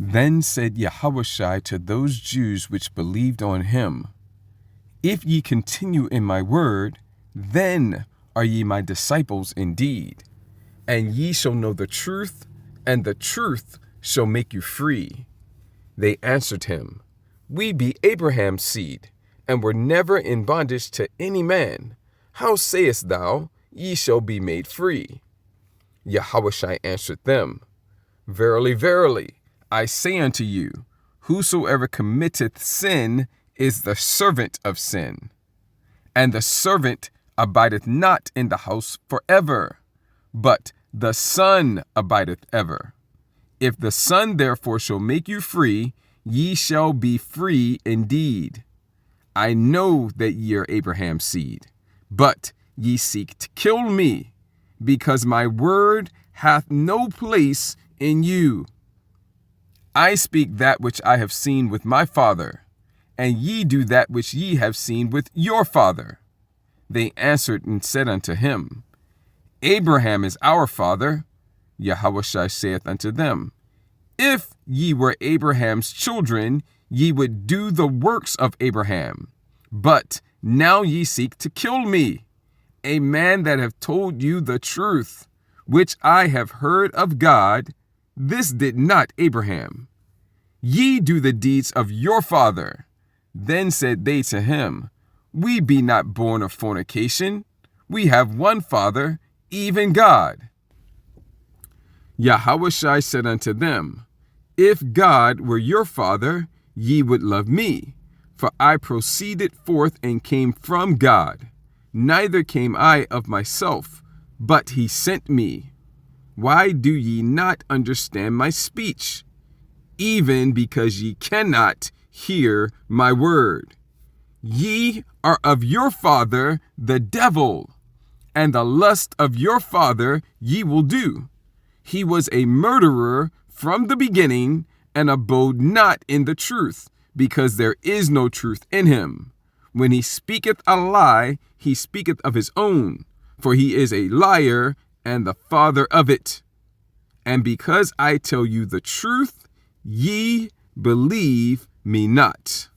Then said Yahushua to those Jews which believed on him, If ye continue in my word, then are ye my disciples indeed, and ye shall know the truth, and the truth shall make you free. They answered him, We be Abraham's seed, and were never in bondage to any man. How sayest thou, Ye shall be made free? Yahushua answered them, Verily, verily, I say unto you, whosoever committeth sin is the servant of sin. And the servant abideth not in the house forever, but the Son abideth ever. If the Son therefore shall make you free, ye shall be free indeed. I know that ye are Abraham's seed, but ye seek to kill me, because my word hath no place in you. I speak that which I have seen with my father, and ye do that which ye have seen with your father. They answered and said unto him, Abraham is our father. Yahushua saith unto them, If ye were Abraham's children, ye would do the works of Abraham. But now ye seek to kill me, a man that have told you the truth, which I have heard of God. This did not Abraham. Ye do the deeds of your father. Then said they to him, We be not born of fornication. We have one Father, even God. Yahushua said unto them, If God were your Father, ye would love me, for I proceeded forth and came from God. Neither came I of myself, but he sent me. Why do ye not understand my speech? Even because ye cannot hear my word. Ye are of your father the devil, and the lust of your father ye will do. He was a murderer from the beginning, and abode not in the truth, because there is no truth in him. When he speaketh a lie, he speaketh of his own, for he is a liar and the father of it. And because I tell you the truth, ye believe me not.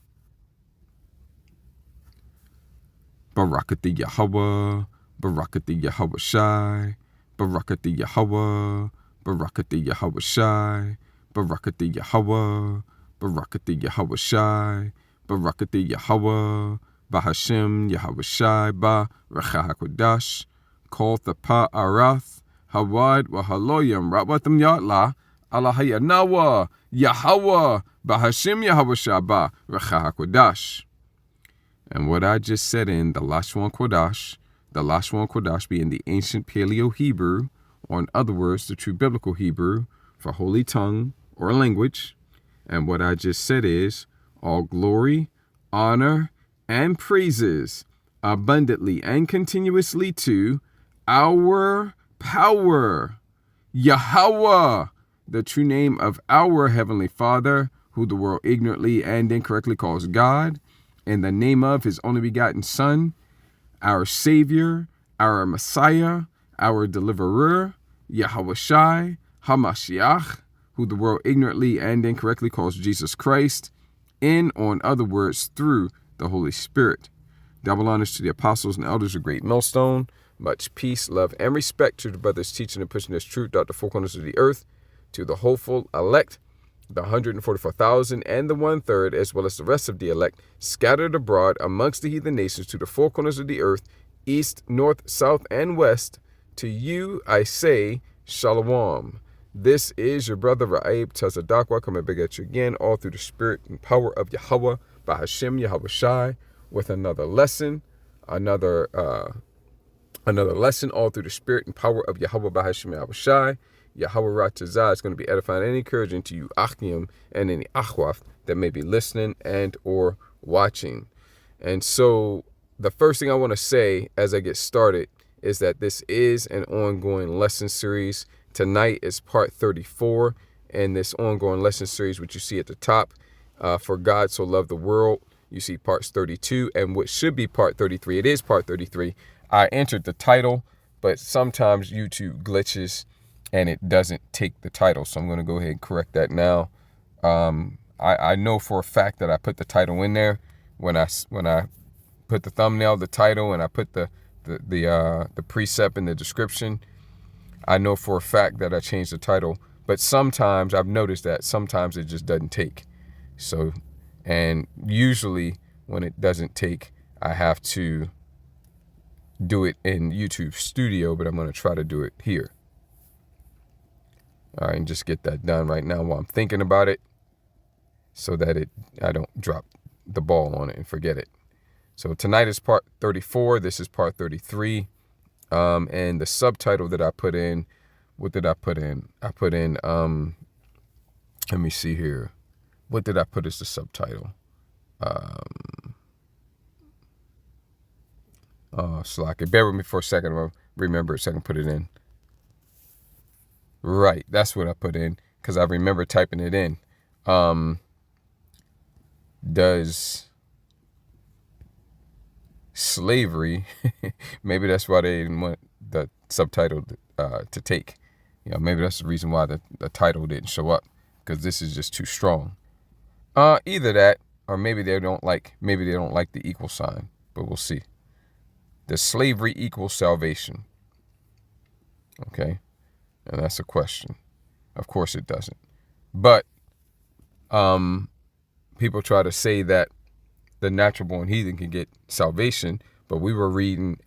Barakati Yahweh, Barakati Yahushai, Barakati Yahweh, Barakati Yahushai, Barakati Yahweh, Barakati Yahushai, Barakati Yahweh, Bahashem Yahushai, Ba Racha HaKodash, Kol Thapa Arath, Hawad Wahaloyam Rabatam Yatla, Allahayanawa, Yahweh, Bahashem Yahushai, Ba Racha HaKodash. And what I just said in the Lashon Kodash being the ancient Paleo-Hebrew, or in other words, the true biblical Hebrew for holy tongue or language. And what I just said is, all glory, honor, and praises abundantly and continuously to our power, Yahweh, the true name of our Heavenly Father, who the world ignorantly and incorrectly calls God, in the name of his only begotten Son, our Savior, our Messiah, our Deliverer, Yahushai, HaMashiach, who the world ignorantly and incorrectly calls Jesus Christ, in, or in other words, through the Holy Spirit. Double honors to the apostles and elders of Great Millstone. Much peace, love, and respect to the brothers teaching and pushing this truth out the four corners of the earth, to the hopeful elect, the 144,000 and the 1/3, as well as the rest of the elect, scattered abroad amongst the heathen nations to the four corners of the earth, east, north, south, and west. To you I say, Shalom. This is your brother Ra'ib Tazadakwa coming big at you again, all through the spirit and power of Yahweh, by Hashem Yahushai, with another lesson, another lesson, all through the spirit and power of Yahweh, by Hashem Yahushai. Yahweh Ratazah is going to be edifying and encouraging to you, Achim, and any Achwaf that may be listening and or watching. And so the first thing I want to say as I get started is that this is an ongoing lesson series. Tonight is part 34 in this ongoing lesson series, which you see at the top. For God so loved the world, you see parts 32 and what should be part 33. It is part 33. I entered the title, but sometimes YouTube glitches and it doesn't take the title. So I'm going to go ahead and correct that now. I know for a fact that I put the title in there when I put the thumbnail, the title, and I put the precept in the description. I know for a fact that I changed the title, but sometimes I've noticed that sometimes it just doesn't take. So, and usually when it doesn't take, I have to do it in YouTube Studio, but I'm going to try to do it here. All right, and just get that done right now while I'm thinking about it, so that I don't drop the ball on it and forget it. So tonight is part 34. This is part 33. And the subtitle that I put in, what did I put in? I put in, let me see here. What did I put as the subtitle? Slack. Bear with me for a second. I'll remember it so I can put it in. Right, that's what I put in, because I remember typing it in. Does slavery, maybe that's why they didn't want the subtitle to take. Maybe that's the reason why the title didn't show up, because this is just too strong. Either that, or maybe they don't like the equal sign, but we'll see. Does slavery equal salvation? Okay, and that's a question. Of course it doesn't. But people try to say that the natural born heathen can get salvation, but we were reading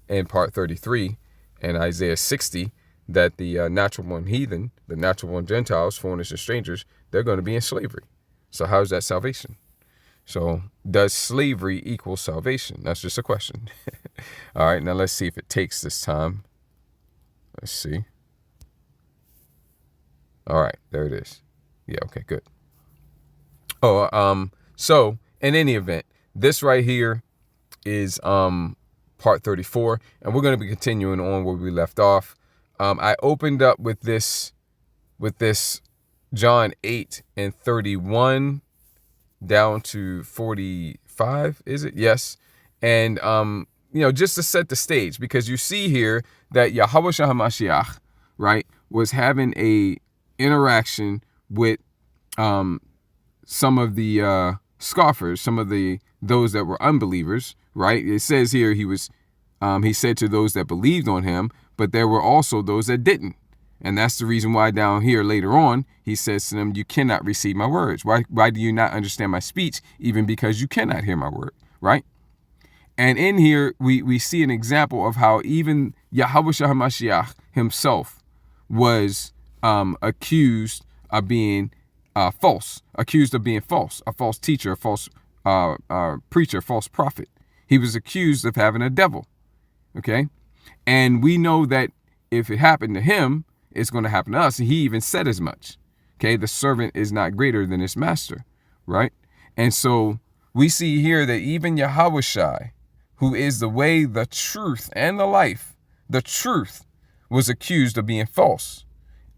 in part 33 and Isaiah 60 that the natural born heathen, the natural born Gentiles, foreigners and strangers, they're going to be in slavery. So how is that salvation? So does slavery equal salvation? That's just a question. All right, now let's see if it takes this time. Let's see. All right, there it is. Yeah, okay, good. So in any event, this right here is part 34, and we're going to be continuing on where we left off. I opened up with this John 8 and 31 down to 45, is it? Yes. And just to set the stage, because you see here that Yahweh Shah HaMashiach, right, was having a interaction with some of the scoffers, some of those that were unbelievers, right? It says here he said to those that believed on him, but there were also those that didn't. And that's the reason why down here later on, he says to them, you cannot receive my words. Why do you not understand my speech? Even because you cannot hear my word, right? And in here, we see an example of how even Yahweh Shah HaMashiach himself was accused of being false, a false teacher, a false preacher, false prophet. He was accused of having a devil, okay? And we know that if it happened to him, it's going to happen to us. And he even said as much, okay? The servant is not greater than his master, right? And so we see here that even Yahweh Shai, who is the way, the truth, and the life, the truth was accused of being false.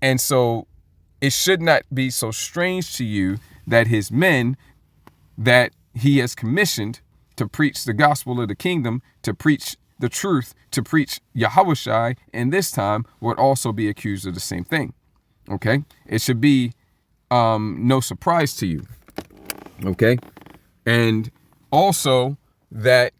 And so it should not be so strange to you that his men that he has commissioned to preach the gospel of the kingdom, to preach the truth, to preach Yahweh Shai, and this time would also be accused of the same thing. Okay? It should be no surprise to you. Okay? And also that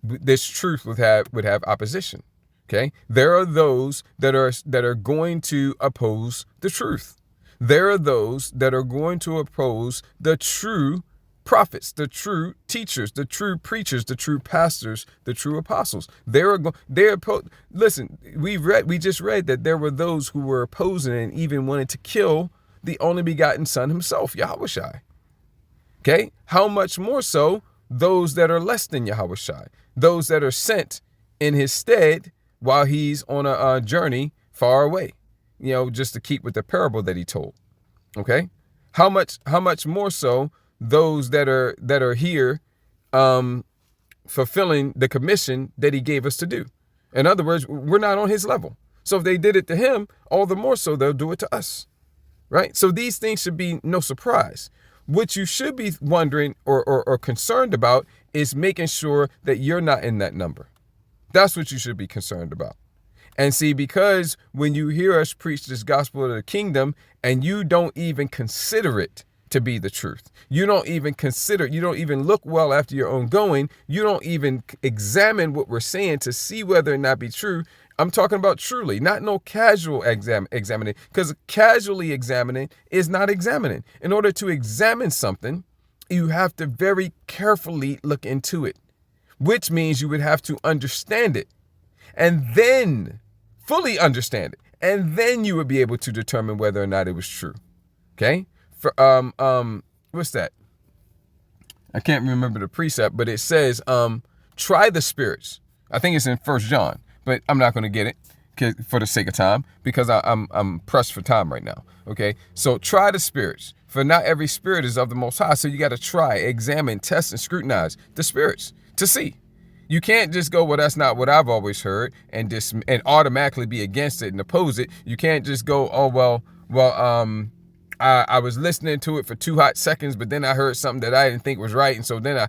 this truth would have opposition. Okay? There are those that are going to oppose the truth. There are those that are going to oppose the true prophets, the true teachers, the true preachers, the true pastors, the true apostles. Listen, we just read that there were those who were opposing and even wanted to kill the only begotten Son himself, Yahweh Shai. Okay? How much more so those that are less than Yahweh Shai, those that are sent in his stead while he's on a journey far away, just to keep with the parable that he told. Okay? How much more so those that are here fulfilling the commission that he gave us to do. In other words, we're not on his level. So if they did it to him, all the more so they'll do it to us. Right? So these things should be no surprise. What you should be wondering or concerned about is making sure that you're not in that number. That's what you should be concerned about. And see, because when you hear us preach this gospel of the kingdom and you don't even consider it to be the truth. You don't even consider, you don't even look well after your own going. You don't even examine what we're saying to see whether or not be true. I'm talking about truly, not no casual examining, because casually examining is not examining. In order to examine something, you have to very carefully look into it, which means you would have to understand it and then fully understand it. And then you would be able to determine whether or not it was true. Okay? For what's that? I can't remember the precept, but it says, try the spirits. I think it's in 1 John, but I'm not going to get it for the sake of time, because I'm pressed for time right now. Okay? So try the spirits, for not every spirit is of the Most High. So you got to try, examine, test, and scrutinize the spirits to see. You can't just go, well, that's not what I've always heard, and automatically be against it and oppose it. You can't just go, oh, I was listening to it for 2 hot seconds, but then I heard something that I didn't think was right. And so then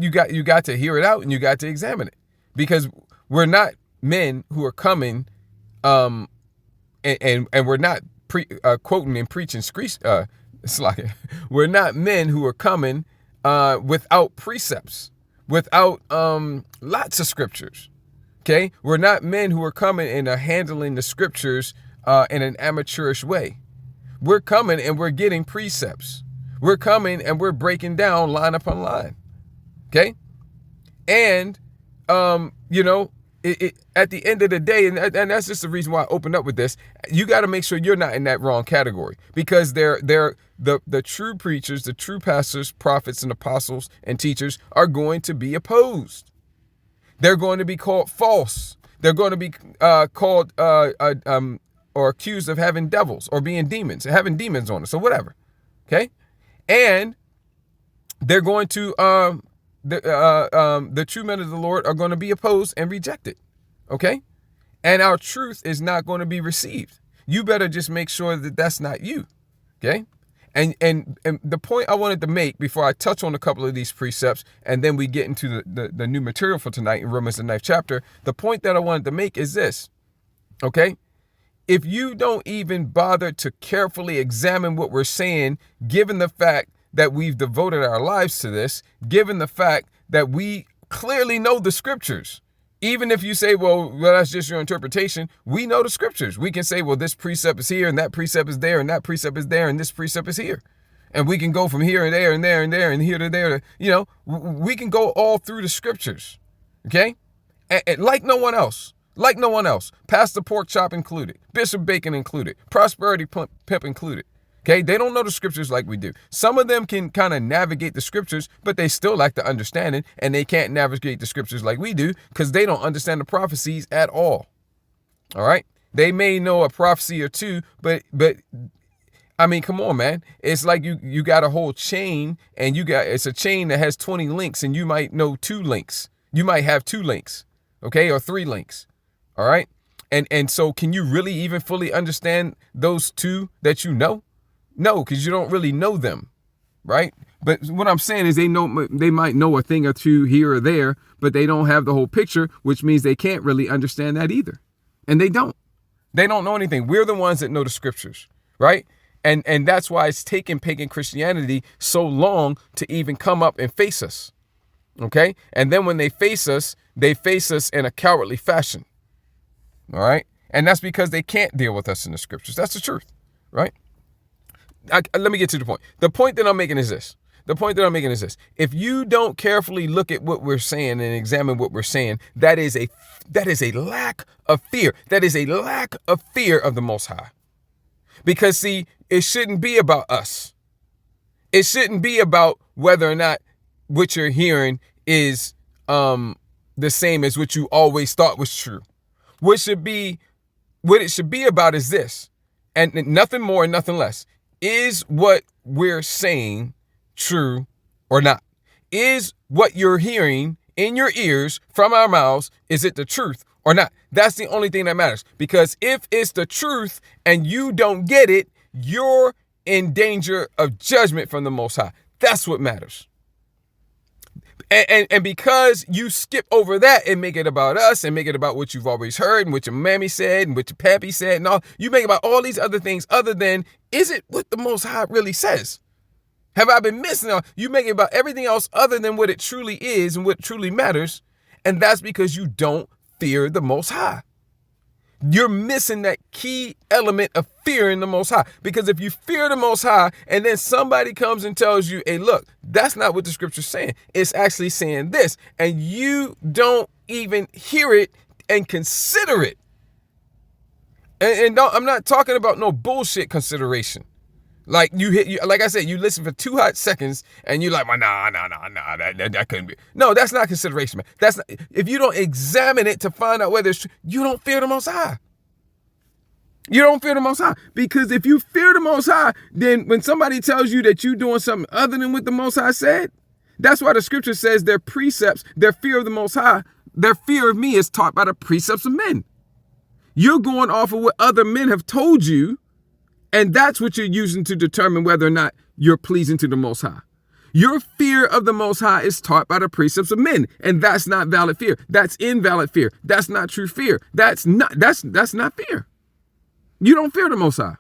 you got to hear it out, and you got to examine it, because we're not men who are coming, and we're not quoting and preaching we're not men who are coming, without precepts, without lots of scriptures. Okay, we're not men who are coming and are handling the scriptures in an amateurish way. We're coming and we're getting precepts. We're coming and we're breaking down line upon line. Okay, and at the end of the day, and that's just the reason why I opened up with this. You got to make sure you're not in that wrong category, because the true preachers, the true pastors, prophets, and apostles and teachers are going to be opposed. They're going to be called false. They're going to be called or accused of having devils or being demons, having demons on us, or whatever. Okay, and they're going to the true men of the Lord are going to be opposed and rejected. Okay, and our truth is not going to be received. You better just make sure that that's not you. Okay. And the point I wanted to make before I touch on a couple of these precepts, and then we get into the new material for tonight in Romans, the 9th chapter, the point that I wanted to make is this. Okay. If you don't even bother to carefully examine what we're saying, given the fact that we've devoted our lives to this, given the fact that we clearly know the scriptures, even if you say, well, that's just your interpretation, we know the scriptures. We can say, well, this precept is here, and that precept is there, and that precept is there, and this precept is here. And we can go from here and there and there and there and here to there. We can go all through the scriptures. Okay? And like no one else. Like no one else. Pastor Pork Chop included. Bishop Bacon included. Prosperity Pimp included. Okay? They don't know the scriptures like we do. Some of them can kind of navigate the scriptures, but they still lack the understanding, and they can't navigate the scriptures like we do because they don't understand the prophecies at all. All right? They may know a prophecy or two, but I mean, come on, man. It's like you got a whole chain, and it's a chain that has 20 links, and you might know 2 links. You might have 2 links, okay, or 3 links. All right. And so can you really even fully understand those 2 that you know? No, because you don't really know them. Right. But what I'm saying is they might know a thing or 2 here or there, but they don't have the whole picture, which means they can't really understand that either. And they don't know anything. We're the ones that know the scriptures. Right. And that's why it's taken pagan Christianity so long to even come up and face us. OK, and then when they face us in a cowardly fashion. All right. And that's because they can't deal with us in the scriptures. That's the truth. Right. Let me get to the point. The point that I'm making is this. If you don't carefully look at what we're saying and examine what we're saying, that is a lack of fear. That is a lack of fear of the Most High. Because, see, it shouldn't be about us. It shouldn't be about whether or not what you're hearing is the same as what you always thought was true. What it should be about is this, and nothing more and nothing less. Is what we're saying true or not? Is what you're hearing in your ears from our mouths, is it the truth or not? That's the only thing that matters. Because if it's the truth and you don't get it, you're in danger of judgment from the Most High. That's what matters. And because you skip over that and make it about us and make it about what you've always heard and what your mammy said and what your pappy said and all, you make it about all these other things other than, is it what the Most High really says? Have I been missing out? You make it about everything else other than what it truly is and what truly matters. And that's because you don't fear the Most High. You're missing that key element of fearing the Most High. Because if you fear the Most High and then somebody comes and tells you, hey, look, that's not what the scripture's saying. It's actually saying this. And you don't even hear it and consider it. And I'm not talking about no bullshit consideration. Like like I said, you listen for 2 hot seconds and you're like, nah, that couldn't be. No, that's not consideration, man. That's not, if you don't examine it to find out whether it's true, you don't fear the Most High. You don't fear the Most High. Because if you fear the Most High, then when somebody tells you that you're doing something other than what the Most High said, that's why the scripture says their precepts, their fear of the Most High, their fear of me is taught by the precepts of men. You're going off of what other men have told you, and that's what you're using to determine whether or not you're pleasing to the Most High. Your fear of the Most High is taught by the precepts of men, and that's not valid fear. That's invalid fear. That's not true fear. That's not fear. You don't fear the Most High.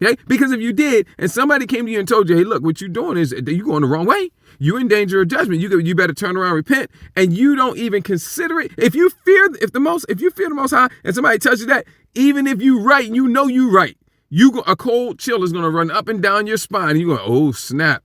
Okay? Because if you did, and somebody came to you and told you, hey, look, what you're doing is that you're going the wrong way. You're in danger of judgment. You better turn around, repent, and you don't even consider it. If you fear the Most High, and somebody tells you that, even if you right, and you know you right, a cold chill is going to run up and down your spine. And you're going, oh, snap.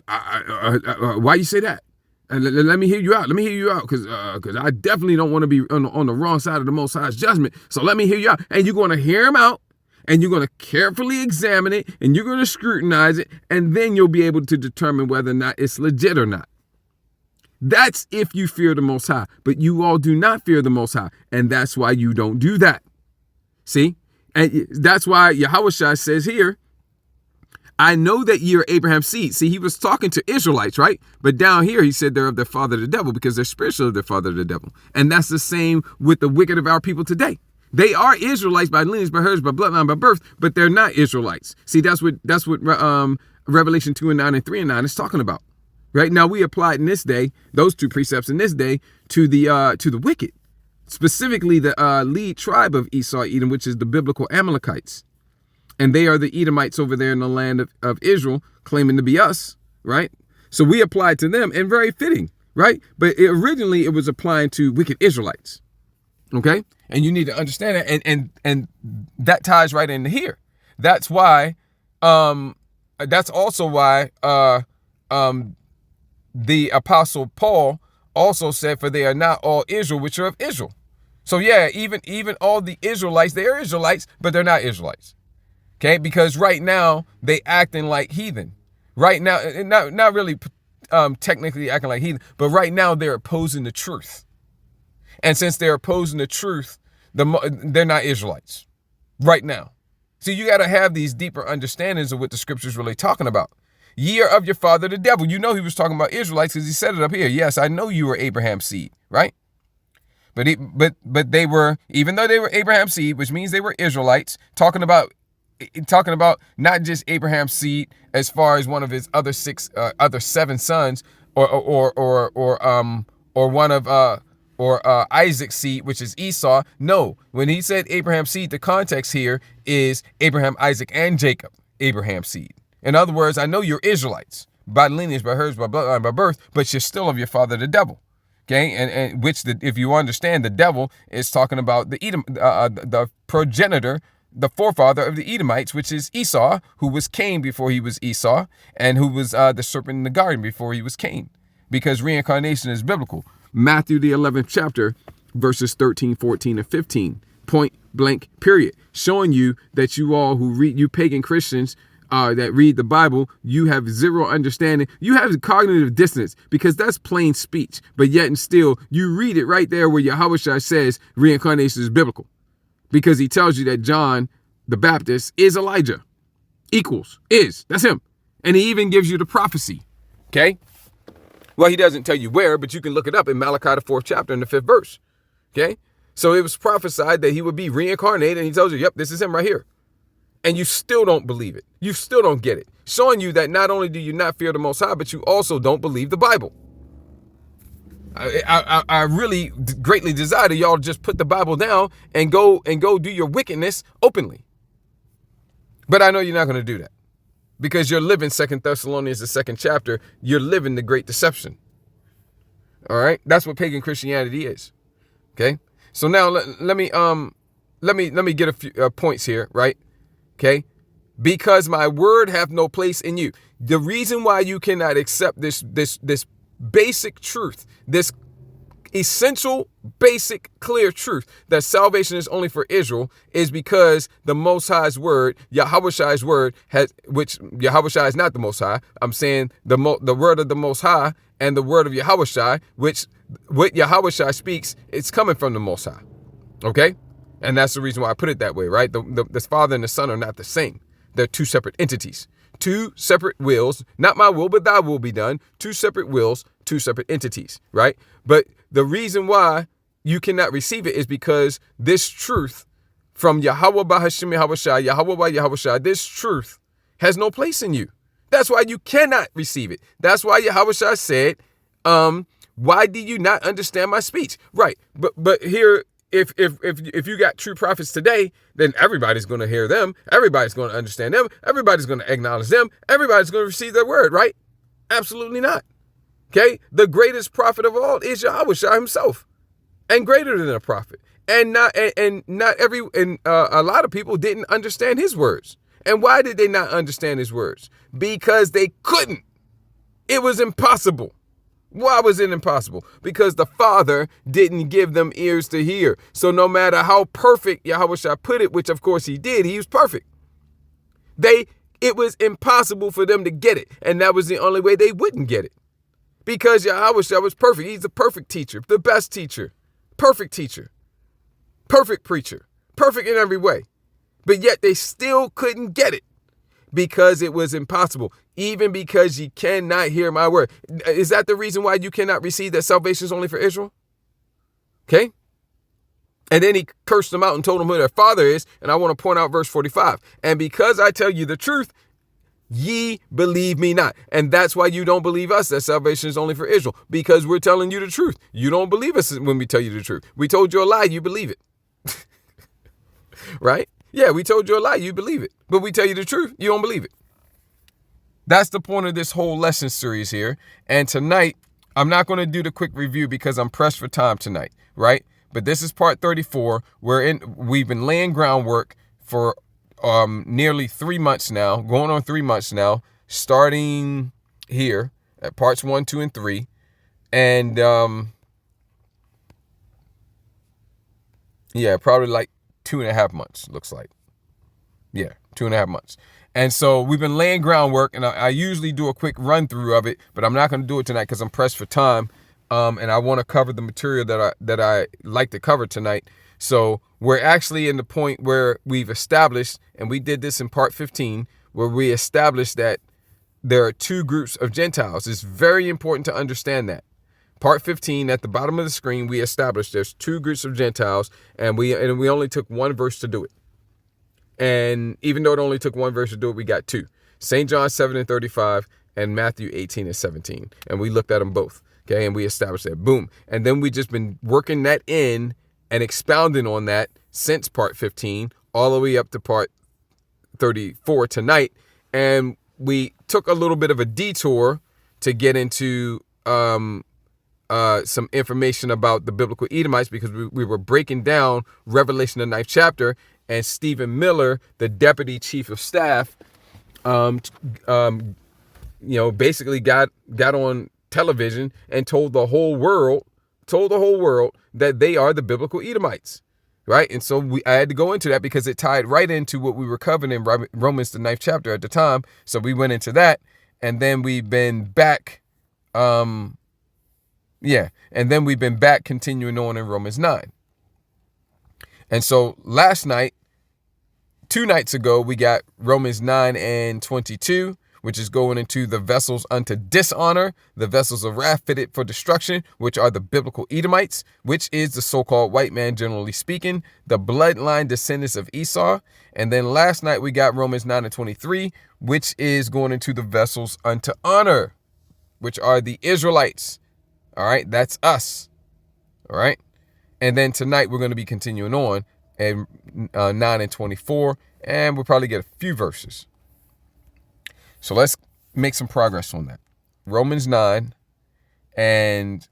Why you say that? Let me hear you out. Let me hear you out because I definitely don't want to be on the wrong side of the Most High's judgment. So let me hear you out. And you're going to hear him out, and you're going to carefully examine it, and you're going to scrutinize it, and then you'll be able to determine whether or not it's legit or not. That's if you fear the Most High. But you all do not fear the Most High, and that's why you don't do that. See? And that's why Yahushua says here, I know that ye are Abraham's seed. See, he was talking to Israelites, right? But down here, he said they're of their father the devil because they're spiritually of their father the devil. And that's the same with the wicked of our people today. They are Israelites by lineage, by heritage, by bloodline, by birth, but they're not Israelites. See, that's what Revelation 2:9 is talking about. Right now, we applied in this day, those 2 precepts in this day to the wicked. Specifically, the lead tribe of Esau, Edom, which is the biblical Amalekites. And they are the Edomites over there in the land of Israel, claiming to be us, right? So we applied to them, and very fitting, right? But originally, it was applying to wicked Israelites, okay? And you need to understand that, and that ties right into here. That's why, that's also why the Apostle Paul also said, for they are not all Israel which are of Israel. So yeah, even all the Israelites, they are Israelites, but they're not Israelites. Okay, because right now they acting like heathen. Right now, not really technically acting like heathen, but right now they're opposing the truth. And since they're opposing the truth, they're not Israelites right now. So you got to have these deeper understandings of what the scripture's really talking about. Ye are of your father the devil. You know he was talking about Israelites because he said it up here. Yes, I know you were Abraham's seed, right? But they were, even though they were Abraham's seed, which means they were Israelites, talking about not just Abraham's seed as far as one of his other 7 sons, or one of Isaac's seed, which is Esau. No, when he said Abraham's seed, the context here is Abraham, Isaac, and Jacob, Abraham's seed. In other words, I know you're Israelites by lineage, by heritage, by bloodline, by birth, but you're still of your father the devil. Okay, and which if you understand, the devil is talking about the progenitor, the forefather of the Edomites, which is Esau, who was Cain before he was Esau, and who was the serpent in the garden before he was Cain, because reincarnation is biblical. Matthew the 11th chapter, verses 13, 14, and 15, point blank, period, showing you that you all who read, you pagan Christians that read the Bible, you have zero understanding. You have cognitive dissonance because that's plain speech, but yet and still you read it right there where Yahushua says reincarnation is biblical, because he tells you that John the Baptist is Elijah, that's him. And he even gives you the prophecy. Okay. Well, he doesn't tell you where, but you can look it up in Malachi, the 4th chapter, in the 5th verse. Okay. So it was prophesied that he would be reincarnated, and he tells you, yep, this is him right here. And you still don't believe it. You still don't get it. Showing you that not only do you not fear the Most High, but you also don't believe the Bible. I really greatly desire that y'all just put the Bible down and go do your wickedness openly. But I know you're not going to do that. Because you're living 2 Thessalonians, the 2nd chapter. You're living the great deception. All right. That's what pagan Christianity is. Okay. So now let me get a few points here. Right. Okay. Because my word hath no place in you. The reason why you cannot accept this basic truth, this essential, basic, clear truth that salvation is only for Israel is because the Most High's word, Yahweh's word, which Yahweh is not the Most High. I'm saying the word of the Most High and the word of Yahweh, which what Yahweh speaks, it's coming from the Most High. Okay? And that's the reason why I put it that way, right? The Father and the Son are not the same. They're two separate entities, two separate wills, not my will, but thy will be done. Two separate wills, two separate entities, right? But the reason why you cannot receive it is because this truth from Yahweh Bahashim Yahweh by Yahweh, this truth has no place in you. That's why you cannot receive it. That's why Yahweh said, why do you not understand my speech? Right. But here, if you got true prophets today, then everybody's going to hear them. Everybody's going to understand them. Everybody's going to acknowledge them. Everybody's going to receive their word, right? Absolutely not. Okay? The greatest prophet of all is Yahweh himself, and greater than a prophet. And a lot of people didn't understand his words. And why did they not understand his words? Because they couldn't. It was impossible. Why was it impossible? Because the Father didn't give them ears to hear. So no matter how perfect Yahweh put it, which of course he did, he was perfect. It was impossible for them to get it. And that was the only way they wouldn't get it. Because Yahweh was perfect. He's the perfect teacher, the best teacher, perfect preacher, perfect in every way. But yet they still couldn't get it. Because it was impossible, even because you cannot hear my word. Is that the reason why you cannot receive that salvation is only for Israel? Okay. And then he cursed them out and told them who their father is. And I want to point out verse 45. And because I tell you the truth, ye believe me not. And that's why you don't believe us that salvation is only for Israel. Because we're telling you the truth. You don't believe us when we tell you the truth. We told you a lie, you believe it. Right? Yeah, we told you a lie, you believe it. But we tell you the truth, you don't believe it. That's the point of this whole lesson series here. And tonight, I'm not going to do the quick review because I'm pressed for time tonight, right? But this is part 34. We've been laying groundwork for nearly 3 months now, going on 3 months now, starting here at parts 1, 2, and 3. And yeah, probably like 2.5 months, looks like. Yeah, 2.5 months. And so we've been laying groundwork, and I usually do a quick run through of it, but I'm not going to do it tonight because I'm pressed for time. And I want to cover the material that I like to cover tonight. So we're actually in the point where we've established, and we did this in part 15, where we established that there are two groups of Gentiles. It's very important to understand that. Part 15, at the bottom of the screen, we established there's two groups of Gentiles, and we only took one verse to do it. And even though it only took one verse to do it, we got two. St. John 7:35 and Matthew 18:17. And we looked at them both. Okay, and we established that. Boom. And then we just been working that in and expounding on that since part 15 all the way up to part 34 tonight. And we took a little bit of a detour to get into some information about the biblical Edomites because we were breaking down Revelation, the 9th chapter, and Stephen Miller, the deputy chief of staff, basically got on television and told the whole world that they are the biblical Edomites, right? And so I had to go into that because it tied right into what we were covering in Romans, the 9th chapter at the time. So we went into that, and then we've been back. And then we've been back continuing on in Romans 9. And so last night, 2 nights ago, we got Romans 9 and 22, which is going into the vessels unto dishonor, the vessels of wrath fitted for destruction, which are the biblical Edomites, which is the so-called white man, generally speaking, the bloodline descendants of Esau. And then last night, we got Romans 9 and 23, which is going into the vessels unto honor, which are the Israelites. All right, that's us. All right. And then tonight we're going to be continuing on in 9 and 24, and we'll probably get a few verses. So let's make some progress on that. Romans 9. And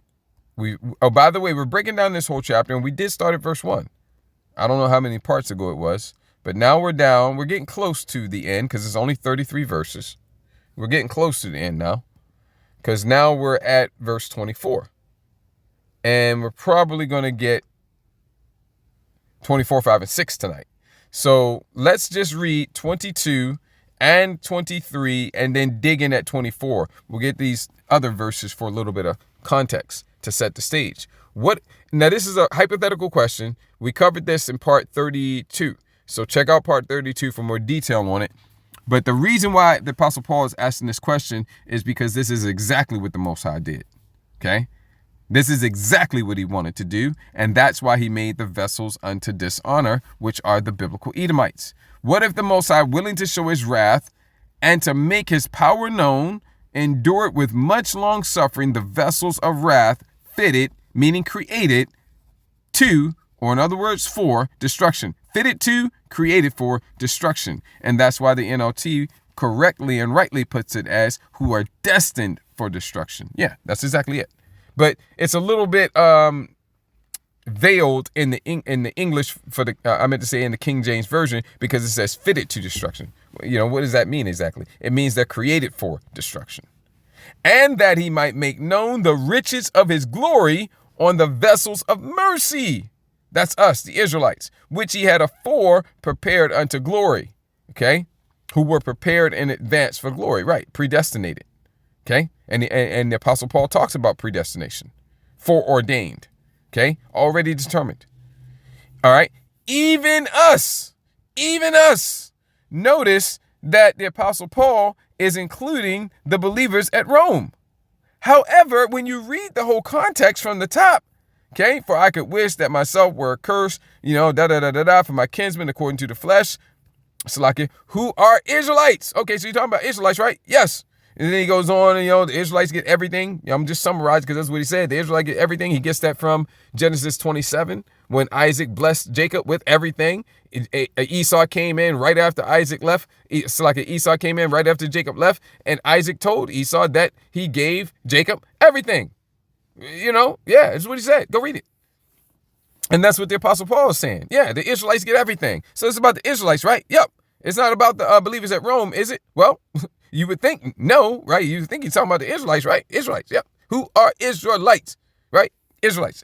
by the way, we're breaking down this whole chapter, and we did start at verse 1. I don't know how many parts ago it was, but now we're getting close to the end because it's only 33 verses. We're getting close to the end now because now we're at verse 24. And we're probably going to get 24, 5, and 6 tonight. So let's just read 22 and 23 and then dig in at 24. We'll get these other verses for a little bit of context to set the stage. Now, this is a hypothetical question. We covered this in part 32. So check out part 32 for more detail on it. But the reason why the Apostle Paul is asking this question is because this is exactly what the Most High did. Okay? This is exactly what he wanted to do, and that's why he made the vessels unto dishonor, which are the biblical Edomites. What if the Most High, willing to show his wrath and to make his power known, endured with much long suffering the vessels of wrath fitted, meaning created, to, or in other words, for destruction. Fitted to, created for destruction. And that's why the NLT correctly and rightly puts it as who are destined for destruction. Yeah, that's exactly it. But it's a little bit veiled in the English for the I meant to say in the King James version because it says fitted to destruction. You know, what does that mean exactly? It means they're created for destruction. And that he might make known the riches of his glory on the vessels of mercy. That's us, the Israelites, which he had afore prepared unto glory. Okay, who were prepared in advance for glory, right? Predestinated. Okay, and the Apostle Paul talks about predestination, foreordained, okay, already determined. All right, even us. Notice that the Apostle Paul is including the believers at Rome. However, when you read the whole context from the top, okay, for I could wish that myself were accursed, for my kinsmen according to the flesh, Salaki, who are Israelites. Okay, so you're talking about Israelites, right? Yes. And then he goes on, and, the Israelites get everything. I'm just summarizing because that's what he said. The Israelites get everything. He gets that from Genesis 27, when Isaac blessed Jacob with everything. Esau came in right after Isaac left. Esau came in right after Jacob left, and Isaac told Esau that he gave Jacob everything. Yeah, that's what he said. Go read it. And that's what the Apostle Paul is saying. Yeah, the Israelites get everything. So it's about the Israelites, right? Yep. It's not about the believers at Rome, is it? Well, you would think no, right? You would think he's talking about the Israelites, right? Israelites, yep. Who are Israelites, right? Israelites,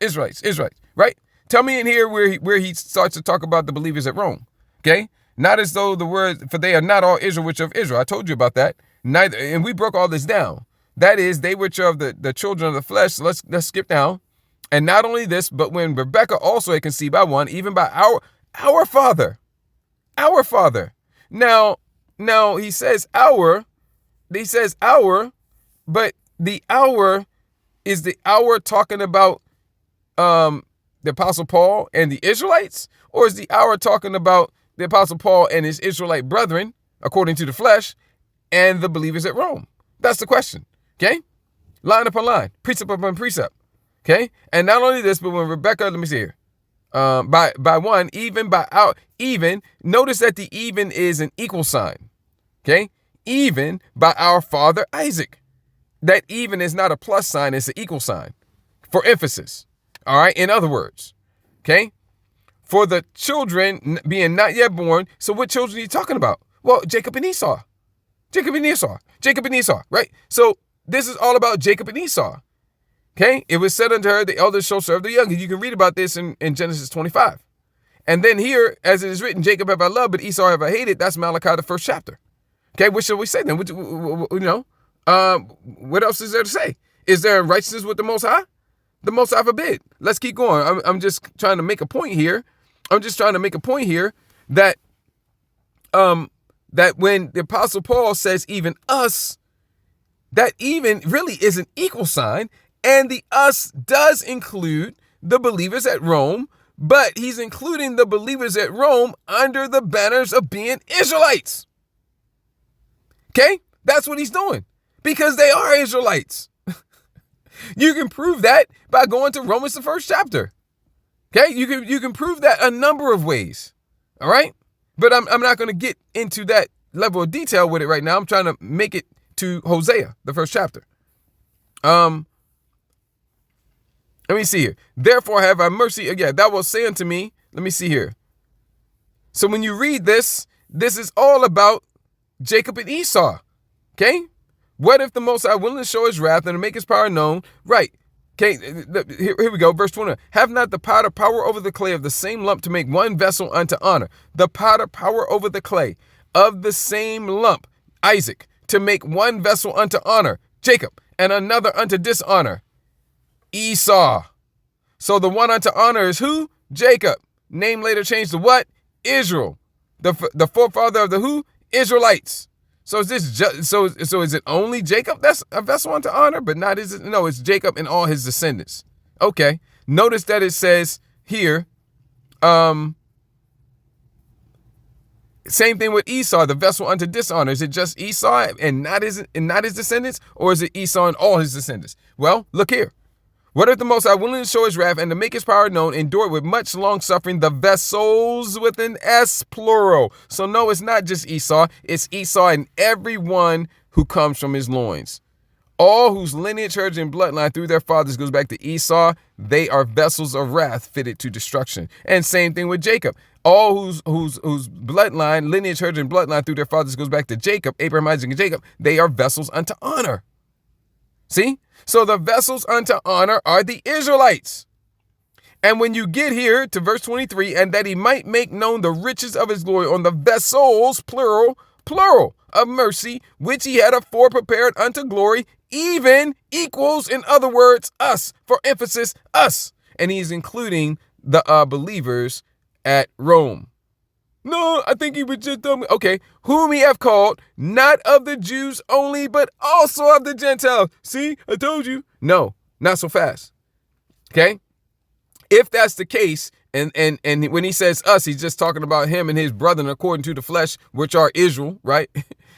right? Tell me in here where he starts to talk about the believers at Rome, okay? Not as though the word, for they are not all Israel which are of Israel. I told you about that. Neither, and we broke all this down. That is, they which are of the children of the flesh. So let's skip down. And not only this, but when Rebekah also had conceived by one, even by our father. Now he says our, but the hour is the hour talking about the Apostle Paul and the Israelites, or is the hour talking about the Apostle Paul and his Israelite brethren, according to the flesh, and the believers at Rome? That's the question. Okay, line upon line, precept upon precept. Okay, and not only this, but when Rebekah, let me see here, by one, even by our, even, notice that the even is an equal sign. Okay, even by our father Isaac. That even is not a plus sign, it's an equal sign for emphasis. All right, in other words, okay, for the children being not yet born. So what children are you talking about? Well, Jacob and Esau, right? So this is all about Jacob and Esau. Okay, it was said unto her, the elders shall serve the younger. You can read about this in Genesis 25. And then here, as it is written, Jacob have I loved, but Esau have I hated. That's Malachi, the 1st chapter. Okay, what shall we say then? What else is there to say? Is there righteousness with the Most High? The Most High forbid. Let's keep going. I'm just trying to make a point here. That that when the Apostle Paul says even us, that even really is an equal sign. And the us does include the believers at Rome, but he's including the believers at Rome under the banners of being Israelites. Okay? That's what he's doing because they are Israelites. You can prove that by going to Romans, the 1st chapter. Okay? You can prove that a number of ways. All right? But I'm not going to get into that level of detail with it right now. I'm trying to make it to Hosea, the first chapter. Let me see here. Therefore have I mercy. Yeah, thou wilt say unto me, let me see here. So when you read this, this is all about Jacob and Esau. Okay? What if the Most High willing to show his wrath and to make his power known? Right. Okay, here we go. Verse 20. Have not the potter power over the clay of the same lump to make one vessel unto honor? The potter power over the clay of the same lump, Isaac, to make one vessel unto honor, Jacob, and another unto dishonor, Esau. So the one unto honor is who? Jacob. Name later changed to what? Israel. The forefather of the who? Israelites. So is this so is it only Jacob that's a vessel unto honor, but not is it? No, it's Jacob and all his descendants. Okay. Notice that it says here, same thing with Esau, the vessel unto dishonor. Is it just Esau and not his descendants, or is it Esau and all his descendants? Well, look here. What if the Most High willing to show his wrath and to make his power known, endure with much long suffering the vessels with an S plural? So no, it's not just Esau. It's Esau and everyone who comes from his loins. All whose lineage, heritage, and bloodline through their fathers goes back to Esau, they are vessels of wrath fitted to destruction. And same thing with Jacob. All whose bloodline, lineage, heritage, and bloodline through their fathers goes back to Jacob, Abraham, Isaac, and Jacob, they are vessels unto honor. See? So the vessels unto honor are the Israelites. And when you get here to verse 23, and that he might make known the riches of his glory on the vessels, plural, of mercy, which he had afore prepared unto glory, even equals, in other words, us, for emphasis, us. And he's including the believers at Rome. No, I think he was just telling me. Okay, whom he have called, not of the Jews only, but also of the Gentiles. See, I told you. No, not so fast. Okay? If that's the case, and when he says us, he's just talking about him and his brethren according to the flesh, which are Israel, right?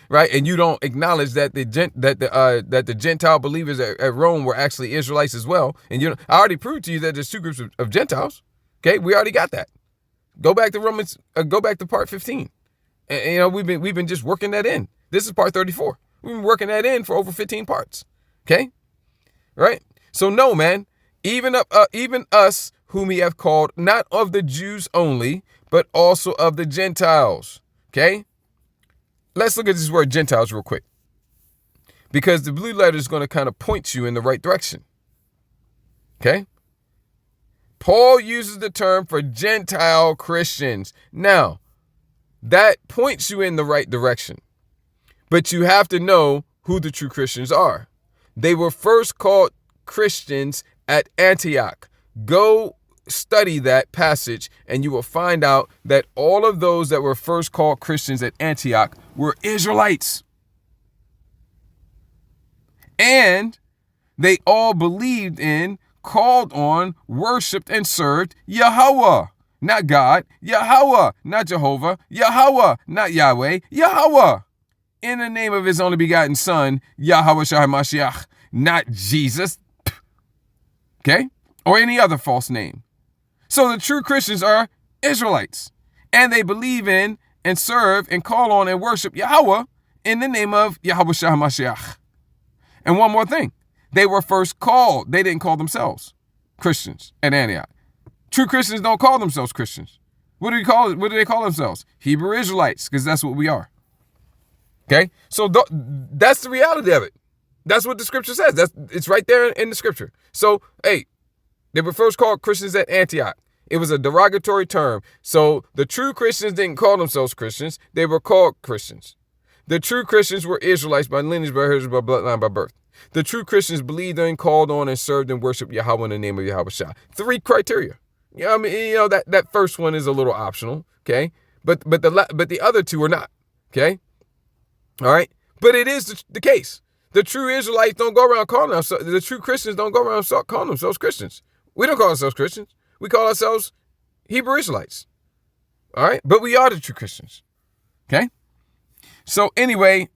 Right? And you don't acknowledge that the Gentile believers at Rome were actually Israelites as well. And I already proved to you that there's two groups of Gentiles. Okay, we already got that. Go back to Romans. Go back to part 15. And, we've been just working that in. This is part 34. We've been working that in for over 15 parts. Okay, right? So no, man. Even us, whom he have called, not of the Jews only, but also of the Gentiles. Okay, let's look at this word Gentiles real quick, because the blue letter is going to kind of point you in the right direction. Okay. Paul uses the term for Gentile Christians. Now, that points you in the right direction, but you have to know who the true Christians are. They were first called Christians at Antioch. Go study that passage and you will find out that all of those that were first called Christians at Antioch were Israelites. And they all believed in, called on, worshipped, and served Yahweh, not God, Yahweh, not Jehovah, Yahweh, not Yahweh, Yahweh, in the name of his only begotten son, Yahweh Shai Mashiach, not Jesus, okay, or any other false name. So the true Christians are Israelites, and they believe in and serve and call on and worship Yahweh in the name of Yahweh Shai Mashiach. And one more thing. They were first called. They didn't call themselves Christians at Antioch. True Christians don't call themselves Christians. What do we call it? What do they call themselves? Hebrew Israelites, because that's what we are. Okay? So that's the reality of it. That's what the scripture says. It's right there in the scripture. So, hey, they were first called Christians at Antioch. It was a derogatory term. So the true Christians didn't call themselves Christians. They were called Christians. The true Christians were Israelites by lineage, by heritage, by bloodline, by birth. The true Christians believed in, called on, and served and worshiped Yahweh in the name of Yahweh Shai. 3 criteria. That first one is a little optional, okay? But the other 2 are not, okay? All right? But it is the case. The true Israelites don't go around calling themselves, the true Christians don't go around calling themselves Christians. We don't call ourselves Christians. We call ourselves Hebrew Israelites. All right? But we are the true Christians, okay? So anyway,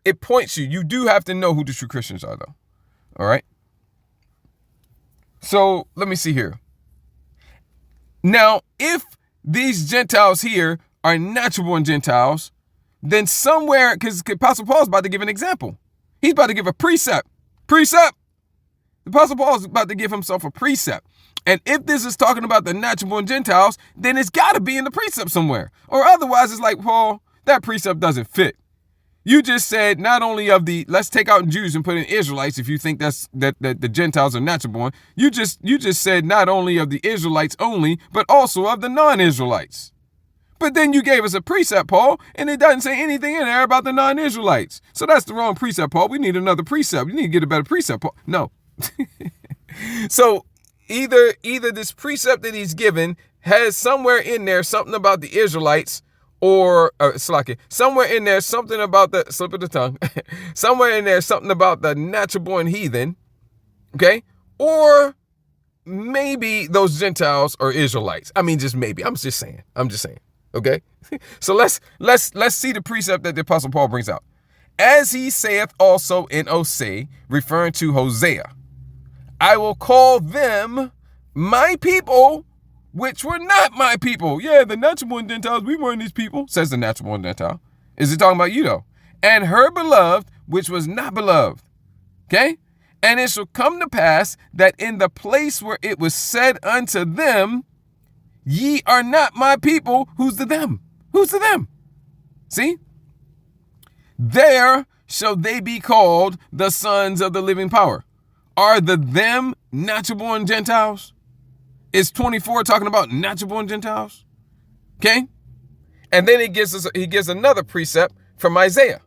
it points you. You do have to know who the true Christians are, though. All right? So let me see here. Now, if these Gentiles here are natural born Gentiles, then somewhere, because Apostle Paul is about to give an example. He's about to give a precept. Precept. The Apostle Paul is about to give himself a precept. And if this is talking about the natural born Gentiles, then it's got to be in the precept somewhere. Or otherwise, it's like, Paul, that precept doesn't fit. You just said not only of the, let's take out Jews and put in Israelites if you think that the Gentiles are natural born. You just said not only of the Israelites only, but also of the non-Israelites. But then you gave us a precept, Paul, and it doesn't say anything in there about the non-Israelites. So that's the wrong precept, Paul. We need another precept. You need to get a better precept, Paul. No. So either this precept that he's given has somewhere in there something about the Israelites, or somewhere in there something about the slip of the tongue, somewhere in there something about the natural born heathen, okay? Or maybe those Gentiles are Israelites. I mean, just maybe. I'm just saying. Okay? So let's see the precept that the Apostle Paul brings out. As he saith also in Osee, referring to Hosea, I will call them my people, which were not my people. Yeah, the natural born Gentiles, we weren't these people, says the natural born Gentile. Is it talking about you, though? And her beloved, which was not beloved. Okay? And it shall come to pass that in the place where it was said unto them, ye are not my people. Who's the them? Who's the them? See? There shall they be called the sons of the living power. Are the them natural born Gentiles? Is 24 talking about natural born Gentiles? Okay? And then he gives another precept from Isaiah.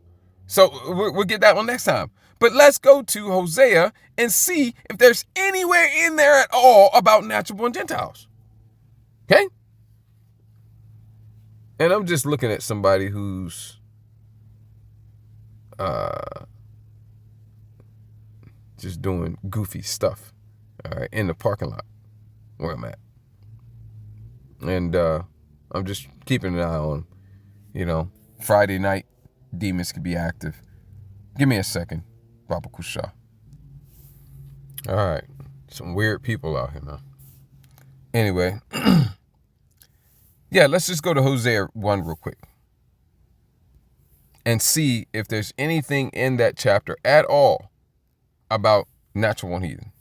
So we'll get that one next time. But let's go to Hosea and see if there's anywhere in there at all about natural born Gentiles. Okay? And I'm just looking at somebody who's just doing goofy stuff, all right, in the parking lot where I'm at. And I'm just keeping an eye on, Friday night, demons can be active. Give me a second, Baba Kusha. All right, some weird people out here, man. Anyway, yeah, let's just go to Hosea 1 real quick and see if there's anything in that chapter at all about natural born heathen.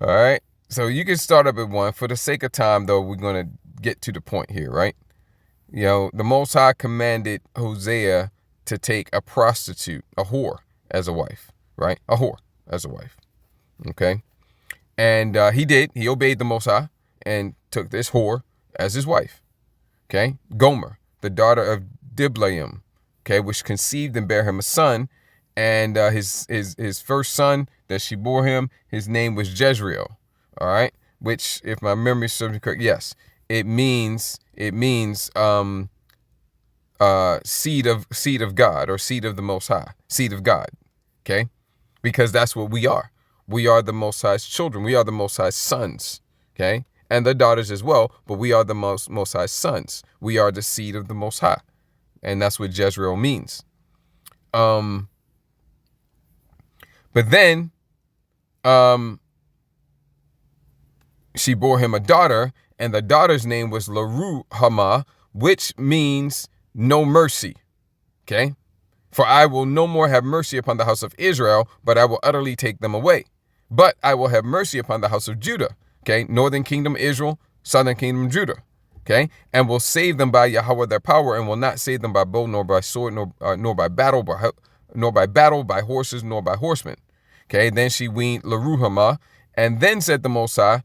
All right. So you can start up at 1. For the sake of time, though, we're going to get to the point here, right? The Most High commanded Hosea to take a prostitute, a whore, as a wife, right? A whore as a wife. Okay. And he did. He obeyed the Most High and took this whore as his wife. Okay. Gomer, the daughter of Diblaim, okay, which conceived and bare him a son. And his first son that she bore him, his name was Jezreel. All right. Which, if my memory serves me correct, yes, it means seed of God, or seed of the Most High, seed of God. Okay. Because that's what we are. We are the Most High's children. We are the Most High's sons. Okay. And the daughters as well. But we are the Most High's sons. We are the seed of the Most High. And that's what Jezreel means. But then she bore him a daughter, and the daughter's name was Laruhamah, which means no mercy. Okay? For I will no more have mercy upon the house of Israel, but I will utterly take them away. But I will have mercy upon the house of Judah. Okay? Northern kingdom Israel, southern kingdom Judah. Okay? And will save them by Yahweh their power, and will not save them by bow, nor by sword, nor by battle, by horses, nor by horsemen. Okay? Then she weaned Laruhamah, and then said the Most High,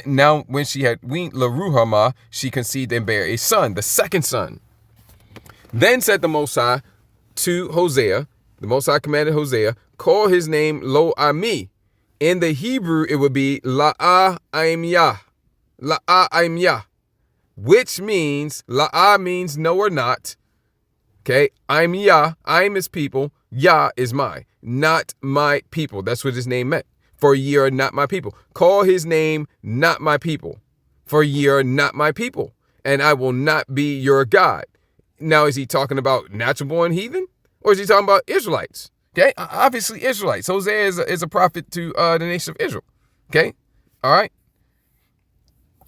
now when she had weaned Laruhamah, she conceived and bare a son, the second son. Then said the Most High to Hosea, the Most High commanded Hosea, call his name Lo-Ami. In the Hebrew, it would be La-A-Im-Yah. La-A-Im-Yah. Which means, La-A means no or not. Okay, I'm Yah, I'm his people. Yah is not my people. That's what his name meant. For ye are not my people. Call his name not my people. For ye are not my people. And I will not be your God. Now, is he talking about natural born heathen? Or is he talking about Israelites? Okay, obviously Israelites. Hosea is a prophet to the nation of Israel. Okay, all right.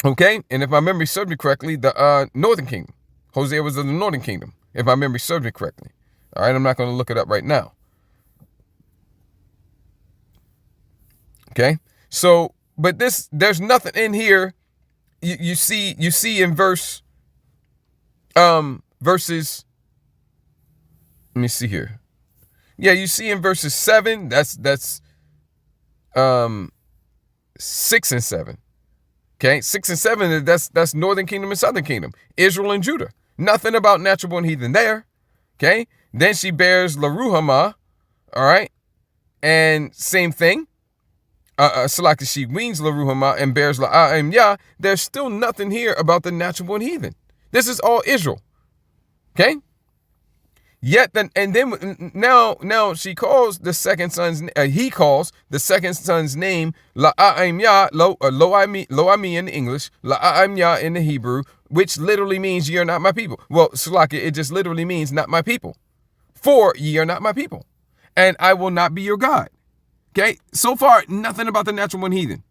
Okay, and if my memory serves me correctly, the northern kingdom. Hosea was of the northern kingdom, if my memory serves me correctly. All right, I'm not going to look it up right now. Okay, so, but there's nothing in here. You see in verses. Let me see here. Yeah, you see in verses 7. That's 6 and 7. Okay, 6 and 7. That's northern kingdom and southern kingdom, Israel and Judah. Nothing about natural born heathen there. Okay, then she bears Laruhamah. All right, and same thing. Salaki, she weans Laruhamah and bears La'aim. There's still nothing here about the natural born heathen. This is all Israel. Okay. Yet then, and then now she calls the second son's. He calls the second son's name La'aim Yah, Lo-Ami in English, La'aim Yah in the Hebrew, which literally means ye are not my people. Well, Salaki, it just literally means not my people. For ye are not my people, and I will not be your God. Okay, so far, nothing about the natural born heathen.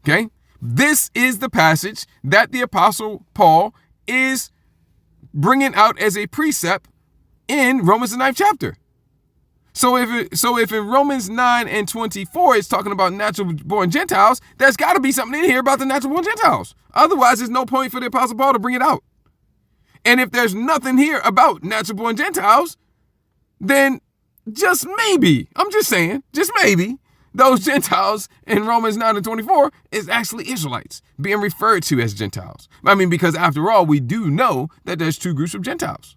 Okay, this is the passage that the Apostle Paul is bringing out as a precept in Romans the 9th chapter. So if in Romans 9 and 24 it's talking about natural born Gentiles, there's got to be something in here about the natural born Gentiles. Otherwise, there's no point for the Apostle Paul to bring it out. And if there's nothing here about natural born Gentiles, then just maybe, I'm just saying, just maybe, those Gentiles in Romans 9 and 24 is actually Israelites being referred to as Gentiles. I mean, because after all, we do know that there's two groups of Gentiles.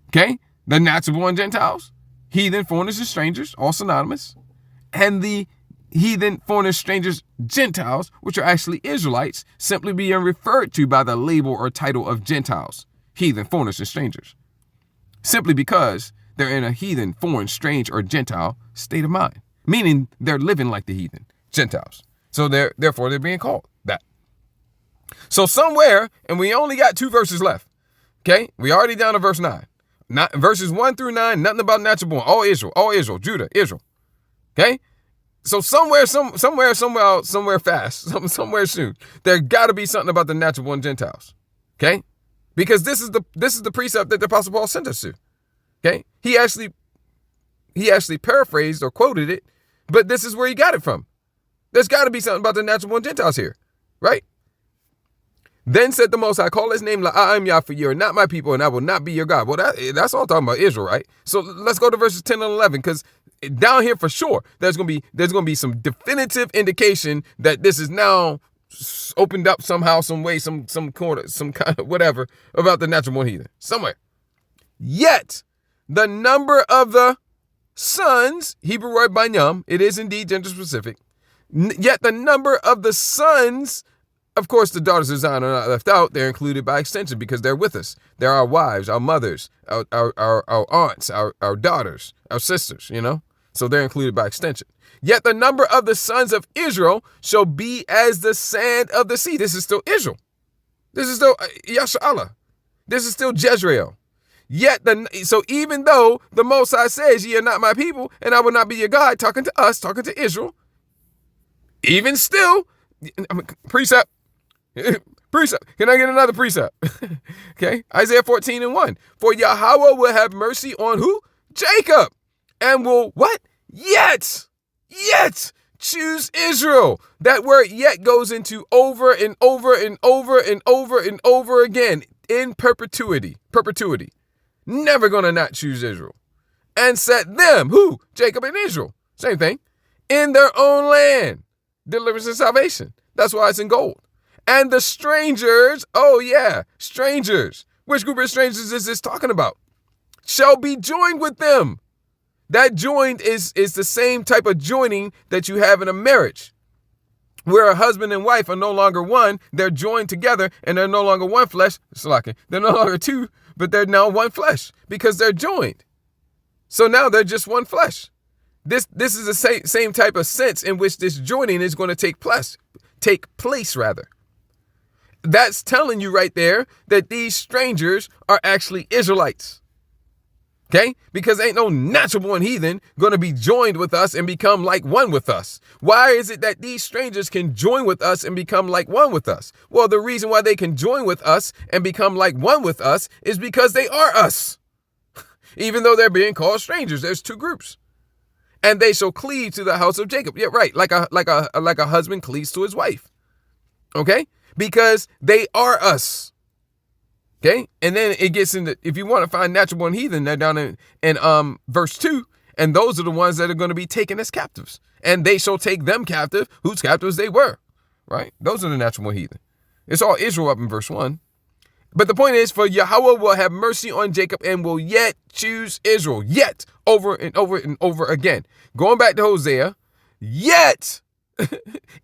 Okay? The natural born Gentiles, heathen, foreigners, and strangers, all synonymous. And the heathen, foreigners, strangers, Gentiles, which are actually Israelites, simply being referred to by the label or title of Gentiles, heathen, foreigners, and strangers. Simply because they're in a heathen, foreign, strange, or Gentile state of mind, meaning they're living like the heathen, Gentiles. So therefore they're being called that. So somewhere, and we only got 2 verses left, okay? We already down to verse 9. Not verses 1 through 9, nothing about natural born. All Israel, Judah, Israel. Okay? So somewhere fast, somewhere soon, there got to be something about the natural born Gentiles. Okay? Because this is the precept that the Apostle Paul sent us to. Okay? He actually paraphrased or quoted it, but this is where he got it from. There's got to be something about the natural born Gentiles here, right? Then said the Most High, call his name La'aim Yah, for you are not my people, and I will not be your God. Well, that's all talking about Israel, right? So let's go to verses 10 and 11, because down here for sure, there's gonna be some definitive indication that this is now opened up somehow, some way, some corner, some kind of whatever about the natural born heathen somewhere. Yet the number of the sons, Hebrew word banyam, it is indeed gender specific. Yet the number of the sons, of course, the daughters of Zion are not left out. They're included by extension because they're with us. They're our wives, our mothers, our aunts, our daughters, our sisters, you know? So they're included by extension. Yet the number of the sons of Israel shall be as the sand of the sea. This is still Israel. This is still Yasha'Allah. This is still Jezreel. Yet, so even though the Most High says, ye are not my people, and I will not be your God, talking to us, talking to Israel, even still, precept. Can I get another precept? Okay. Isaiah 14 and 1. For Yahweh will have mercy on who? Jacob. And will what? Yet choose Israel. That word yet goes into over and over and over and over and over again in perpetuity. Never gonna not choose Israel. And set them, who? Jacob and Israel. Same thing. In their own land. Deliverance and salvation. That's why it's in gold. And the strangers, oh yeah, strangers. Which group of strangers is this talking about? Shall be joined with them. That joined is the same type of joining that you have in a marriage, where a husband and wife are no longer one. They're joined together and they're no longer one flesh. They're no longer two, but they're now one flesh because they're joined. So now they're just one flesh. This is the same type of sense in which this joining is going to take place. That's telling you right there that these strangers are actually Israelites. Okay? Because ain't no natural born heathen going to be joined with us and become like one with us. Why is it that these strangers can join with us and become like one with us? Well, the reason why they can join with us and become like one with us is because they are us. Even though they're being called strangers, there's two groups. And they shall cleave to the house of Jacob. Yeah, right. Like a husband cleaves to his wife. Okay? Because they are us. Okay, and then it gets into, if you want to find natural born heathen, they're down in verse 2, and those are the ones that are going to be taken as captives, and they shall take them captive, whose captives they were, right? Those are the natural born heathen. It's all Israel up in verse 1. But the point is, for Yahweh will have mercy on Jacob and will yet choose Israel, yet, over and over and over again. Going back to Hosea, yet,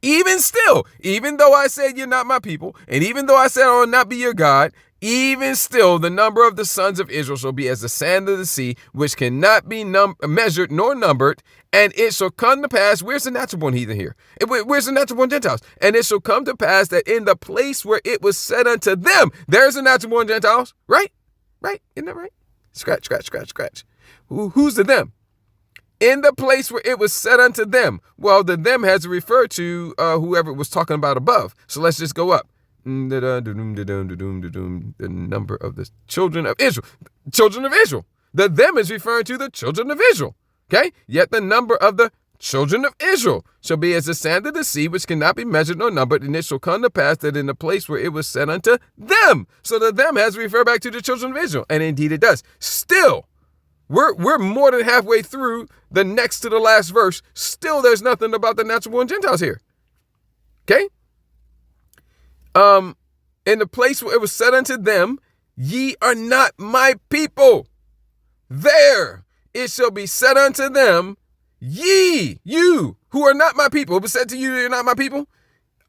even still, even though I said you're not my people, and even though I said I will not be your God, even still, the number of the sons of Israel shall be as the sand of the sea, which cannot be measured nor numbered. And it shall come to pass, where's the natural born heathen here? Where's the natural born Gentiles? And it shall come to pass that in the place where it was said unto them, there's the natural born Gentiles, right? Right? Isn't that right? Scratch. Who's the them? In the place where it was said unto them. Well, the them has to refer to whoever it was talking about above. So let's just go up. The number of the children of Israel. Children of Israel. The them is referring to the children of Israel. Okay? Yet the number of the children of Israel shall be as the sand of the sea, which cannot be measured nor numbered, and it shall come to pass that in the place where it was said unto them. So the them has to refer back to the children of Israel. And indeed it does. Still, we're more than halfway through the next to the last verse. Still, there's nothing about the natural born Gentiles here. Okay? In the place where it was said unto them, ye are not my people. There it shall be said unto them, ye, you, who are not my people. It was said to you, you're not my people.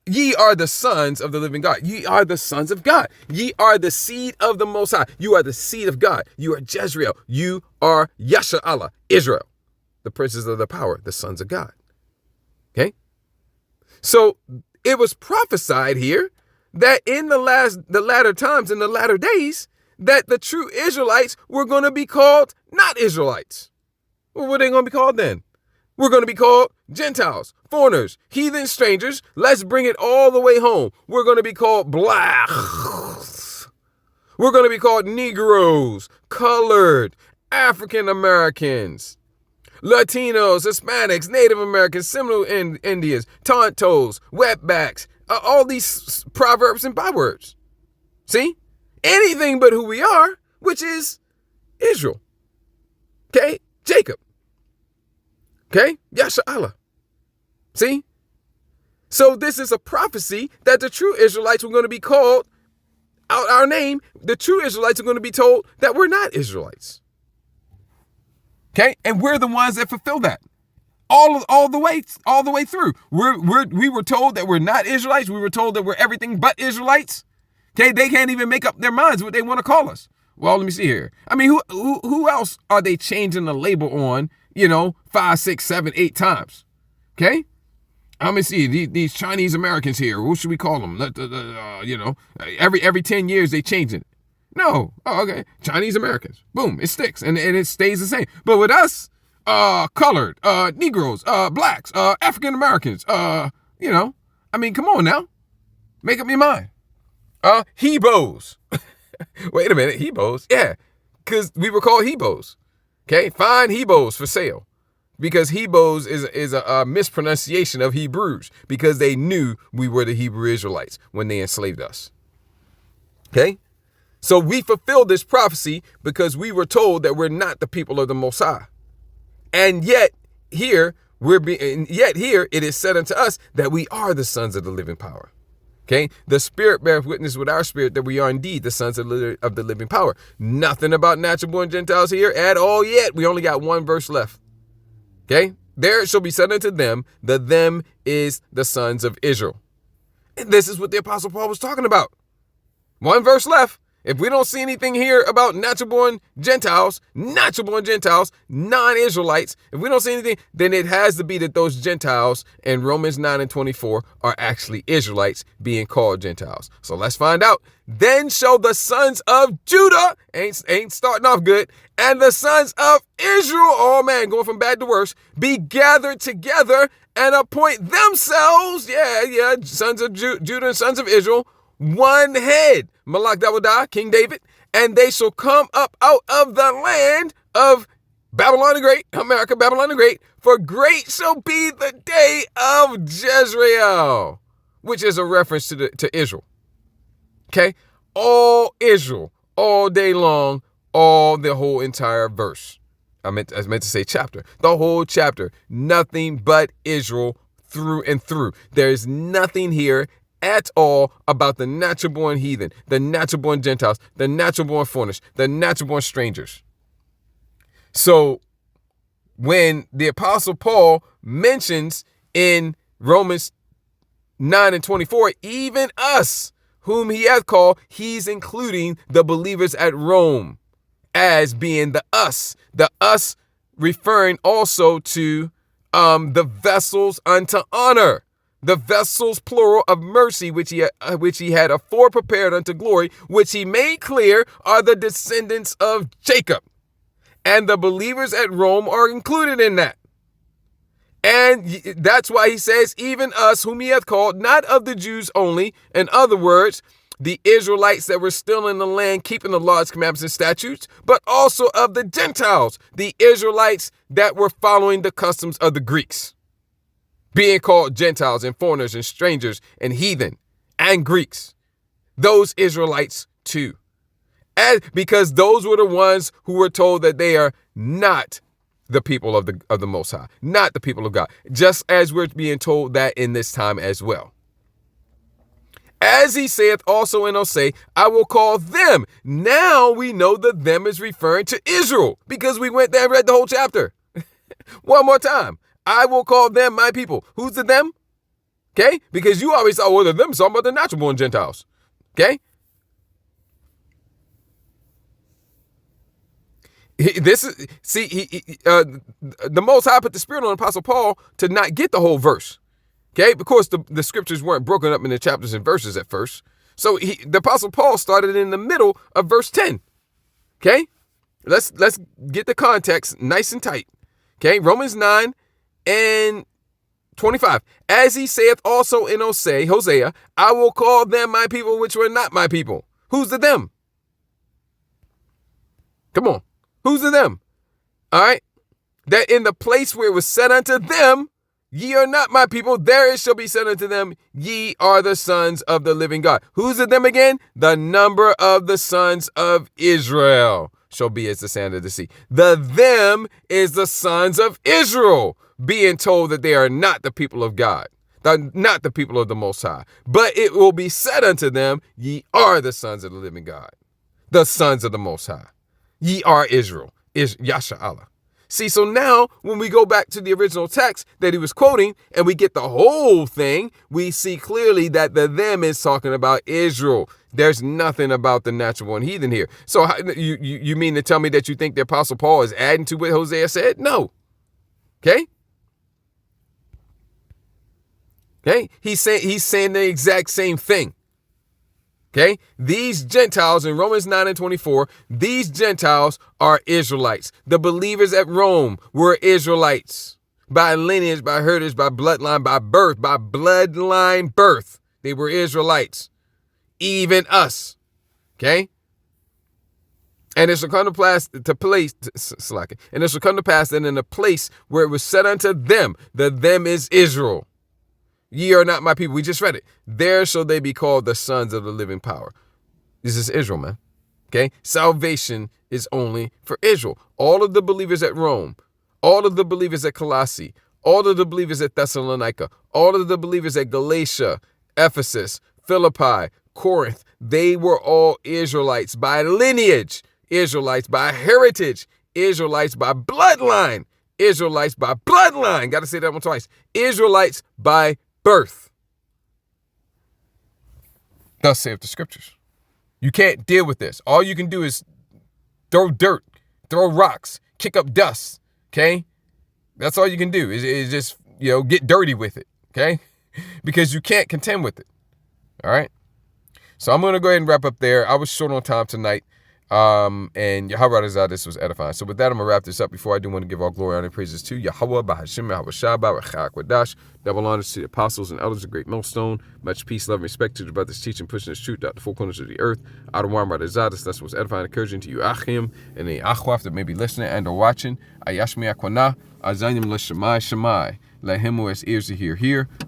Ye are the sons of the living God. Ye are the sons of God. Ye are the seed of the Most High. You are the seed of God. You are Jezreel. You are Yasha'Allah, Israel, the princes of the power, the sons of God. Okay? So it was prophesied here that in the latter times, in the latter days, that the true Israelites were going to be called not Israelites. Well, what are they going to be called then? We're going to be called Gentiles, foreigners, heathen, strangers. Let's bring it all the way home. We're going to be called blacks. We're going to be called Negroes, colored, African Americans, Latinos, Hispanics, Native Americans, Seminole Indians, Tontos, wetbacks, all these proverbs and bywords. See? Anything but who we are, which is Israel. Okay? Jacob. Okay? Yasha'Allah. See? So this is a prophecy that the true Israelites were going to be called out our name. The true Israelites are going to be told that we're not Israelites. Okay? And we're the ones that fulfill that. All the way through. We were told that we're not Israelites. We were told that we're everything but Israelites. Okay, they can't even make up their minds what they want to call us. Well, let me see here. I mean, who else are they changing the label on? 5, 6, 7, 8 times. Okay, let me see these Chinese Americans here. What should we call them? Every 10 years they change it. No, okay, Chinese Americans. Boom, it sticks and it stays the same. But with us, colored, Negroes, blacks, African Americans, I mean, come on now. Make up your mind. Hebos. Wait a minute, Hebos? Yeah, because we were called Hebos. Okay, fine Hebos for sale. Because Hebos is a mispronunciation of Hebrews, because they knew we were the Hebrew Israelites when they enslaved us. Okay? So we fulfilled this prophecy because we were told that we're not the people of the Most High. And yet here it is said unto us that we are the sons of the living power. Okay, the Spirit bears witness with our spirit that we are indeed the sons of the living power. Nothing about natural born Gentiles here at all yet. We only got one verse left. Okay, there it shall be said unto them, the them is the sons of Israel. And this is what the Apostle Paul was talking about. One verse left, If we don't see anything here about natural-born Gentiles, non-Israelites, if we don't see anything, then it has to be that those Gentiles in Romans 9 and 24 are actually Israelites being called Gentiles. So let's find out. Then shall the sons of Judah, ain't starting off good, and the sons of Israel, oh man, going from bad to worse, be gathered together and appoint themselves, sons of Judah and sons of Israel, one head, Malak Dawadah, King David, and they shall come up out of the land of Babylon the Great, America, Babylon the Great, for great shall be the day of Jezreel, which is a reference to Israel. Okay? All Israel, all day long, all the whole entire verse. I meant to say chapter. The whole chapter, nothing but Israel through and through. There's nothing here at all about the natural-born heathen, the natural-born Gentiles, the natural-born foreigners, the natural-born strangers. So when the Apostle Paul mentions in Romans 9 and 24, even us, whom he hath called, he's including the believers at Rome as being the us referring also to the vessels unto honor. The vessels, plural, of mercy, which he had afore prepared unto glory, which he made clear are the descendants of Jacob. And the believers at Rome are included in that. And that's why he says, even us whom he hath called, not of the Jews only. In other words, the Israelites that were still in the land keeping the laws, commandments, and statutes, but also of the Gentiles, the Israelites that were following the customs of the Greeks, being called Gentiles and foreigners and strangers and heathen and Greeks. Those Israelites too. And because those were the ones who were told that they are not the people of the Most High, not the people of God, just as we're being told that in this time as well. As he saith also in Osee, I will call them. Now we know that them is referring to Israel because we went there and read the whole chapter. One more time. I will call them my people. Who's the them? Okay? Because you always thought, well, the them talking about the natural-born Gentiles. Okay? The Most High put the Spirit on Apostle Paul to not get the whole verse. Okay? Because the scriptures weren't broken up into chapters and verses at first. So the Apostle Paul started in the middle of verse 10. Okay? Let's get the context nice and tight. Okay? Romans 9 and 25. As he saith also in Hosea, I will call them my people which were not my people. Who's the them? Come on. Who's the them? All right. That in the place where it was said unto them, ye are not my people, there it shall be said unto them, ye are the sons of the living God. Who's the them again? The number of the sons of Israel shall be as the sand of the sea. The them is the sons of Israel, being told that they are not the people of God, not the people of the Most High. But it will be said unto them, ye are the sons of the living God, the sons of the Most High. Ye are Israel, is Yasha Allah. See, so now when we go back to the original text that he was quoting and we get the whole thing, we see clearly that the them is talking about Israel. There's nothing about the natural-born heathen here. So you mean to tell me that you think the Apostle Paul is adding to what Hosea said? No. Okay? Okay? He's saying the exact same thing. Okay? These Gentiles in Romans 9 and 24, these Gentiles are Israelites. The believers at Rome were Israelites by lineage, by heritage, by bloodline, by birth, by bloodline birth. They were Israelites. Even us. Okay? And it shall come to pass that in the place where it was said unto them, the them is Israel. Ye are not my people. We just read it. There shall they be called the sons of the living power. This is Israel, man. Okay? Salvation is only for Israel. All of the believers at Rome, all of the believers at Colossae, all of the believers at Thessalonica, all of the believers at Galatia, Ephesus, Philippi, Corinth, they were all Israelites by lineage, Israelites by heritage, Israelites by bloodline, Israelites by bloodline. Got to say that one twice. Israelites by birth. Thus saith the scriptures. You can't deal with this. All you can do is throw dirt, throw rocks, kick up dust, okay? That's all you can do is just, get dirty with it, okay? Because you can't contend with it, all right? So I'm going to go ahead and wrap up there. I was short on time tonight, and Yahweh Razah, this was edifying. So with that, I'm going to wrap this up. Before I do want to give all glory, honor, and praises to Yahweh, Bahashim, Yahweh Shabbat, Rechak, Wadash, double honors to the apostles and elders of Great Millstone. Much peace, love, and respect to the brothers teaching, pushing this truth out the four corners of the earth. Adonai Razah, this lesson was edifying, encouraging to you, Achim, and the Achwaf that may be listening and or watching. Ayashmi Akwana, Azanyim Leshamai Shemai. Let him who has ears to hear.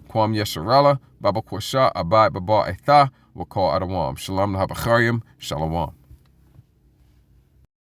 Kwam Yesharala, Baba Kwasha, Abai Baba Etha, Wakal Adawam. Shalom Lahabachariam, Shalom.